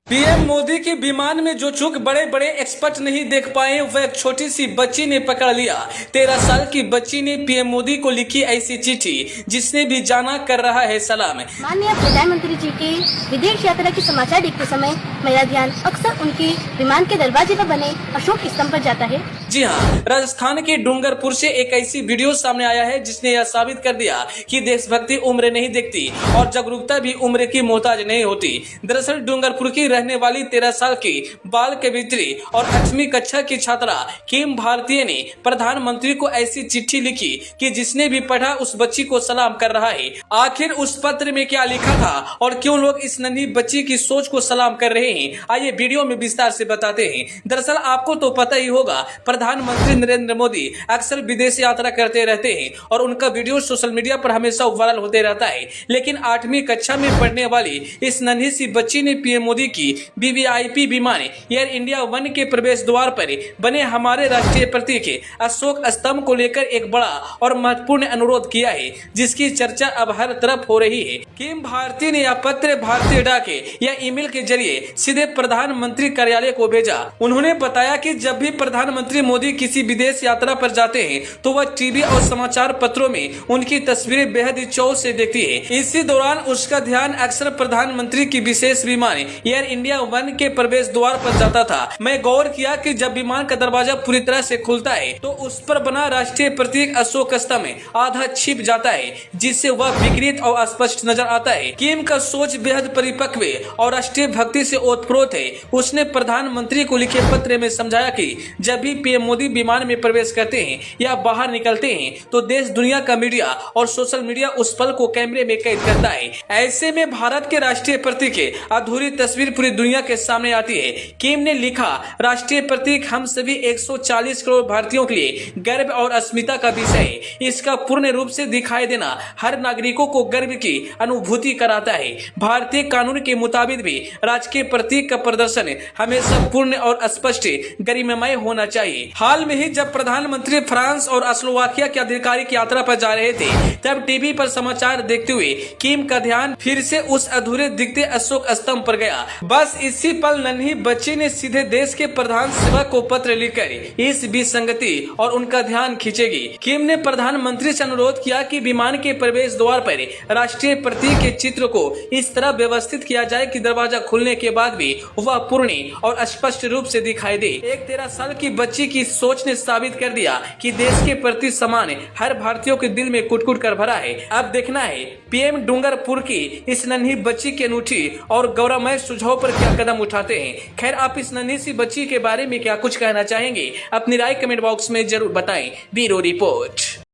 PM Modi की विमान में जो चूक बड़े बड़े एक्सपर्ट नहीं देख पाए वह एक छोटी सी बच्ची ने पकड़ लिया। 13 साल की बच्ची ने पीएम मोदी को लिखी ऐसी चिट्ठी जिसने भी जाना कर रहा है सलाम। माननीय प्रधानमंत्री जी की विदेश यात्रा के समाचार देखते समय मेरा ध्यान अक्सर उनके विमान के दरवाजे पर बने अशोक स्तंभ पर जाता है। जी हाँ, राजस्थान के डूंगरपुर से एक ऐसी वीडियो सामने आया है जिसने यह साबित कर दिया कि देशभक्ति उम्र नहीं देखती और जागरूकता भी उम्र की मोहताज नहीं होती। दरअसल डूंगरपुर की रहने वाली 13 साल की बाल कवित्री और 8वीं कक्षा की छात्रा किम भारतीय ने प्रधानमंत्री को ऐसी चिट्ठी लिखी कि जिसने भी पढ़ा उस बच्ची को सलाम कर रहा है। आखिर उस पत्र में क्या लिखा था और क्यों लोग इस नन्ही बच्ची की सोच को सलाम कर रहे हैं, आइए वीडियो में विस्तार से बताते हैं। दरअसल आपको तो पता ही होगा, प्रधानमंत्री नरेंद्र मोदी अक्सर विदेश यात्रा करते रहते हैं और उनका वीडियो सोशल मीडिया पर हमेशा वायरल होते रहता है। लेकिन 8वीं कक्षा में पढ़ने वाली इस नन्ही सी बच्ची ने पीएम मोदी की वीवीआईपी विमान एयर इंडिया 1 के प्रवेश द्वार पर बने हमारे राष्ट्रीय प्रतीक अशोक स्तंभ को लेकर एक बड़ा और महत्वपूर्ण अनुरोध किया है, जिसकी चर्चा अब हर तरफ हो रही है। किम भारती ने यह पत्र भारतीय डाक या ईमेल के जरिए सीधे प्रधानमंत्री कार्यालय को भेजा। उन्होंने बताया कि जब भी प्रधानमंत्री मोदी किसी विदेश यात्रा पर जाते हैं तो वह टीवी और समाचार पत्रों में उनकी तस्वीरें बेहद ही चौक से देखती है। इसी दौरान उसका ध्यान अक्सर प्रधानमंत्री की विशेष विमान एयर इंडिया 1 के प्रवेश द्वार पर जाता था। मैं गौर किया कि जब विमान का दरवाजा पूरी तरह से खुलता है तो उस पर बना राष्ट्रीय प्रतीक अशोक स्तंभ आधा छिप जाता है, जिससे वह विकृत और अस्पष्ट नजर आता है। किम का सोच बेहद परिपक्व और राष्ट्रीय भक्ति से ओतप्रोत है। उसने प्रधानमंत्री को लिखे पत्र में समझाया कि जब भी पीएम मोदी विमान में प्रवेश करते हैं या बाहर निकलते हैं तो देश दुनिया का मीडिया और सोशल मीडिया उस पल को कैमरे में कैद करता है। ऐसे में भारत के राष्ट्रीय प्रतीक अधूरी तस्वीर पूरी दुनिया के सामने आती है। किम ने लिखा, राष्ट्रीय प्रतीक हम सभी 140 करोड़ भारतीयों के लिए गर्व और अस्मिता का विषय है। इसका पूर्ण रूप से दिखाई देना हर नागरिकों को गर्व की अनुभूति कराता है। भारतीय कानून के मुताबिक भी राजकीय प्रतीक का प्रदर्शन हमेशा पूर्ण और स्पष्ट गरिमामय होना चाहिए। हाल में ही जब प्रधानमंत्री फ्रांस और स्लोवाकिया के आधिकारिक यात्रा पर जा रहे थे तब टीवी पर समाचार देखते हुए किम का ध्यान फिर से उस अधूरे दिखते अशोक स्तंभ पर गया। बस इसी पल नन्ही बच्ची ने सीधे देश के प्रधान सेवक को पत्र लिखकर इस विसंगति और उनका ध्यान खींचेगी। किम ने प्रधानमंत्री से अनुरोध किया कि विमान के प्रवेश द्वार पर राष्ट्रीय प्रतीक के चित्र को इस तरह व्यवस्थित किया जाए कि दरवाजा खुलने के बाद भी वह पूर्ण और स्पष्ट रूप से दिखाई दे। एक 13 साल की बच्ची की सोच ने साबित कर दिया कि देश के प्रति सम्मान हर भारतीयों के दिल में कुट-कुट कर भरा है। अब देखना है पीएम डूंगरपुर की इस नन्ही बच्ची की अनूठी और गौरवमय सुझाव पर क्या कदम उठाते हैं। खैर, आप इस नन्ही सी बच्ची के बारे में क्या कुछ कहना चाहेंगे? अपनी राय कमेंट बॉक्स में जरूर बताएं। Bureau report.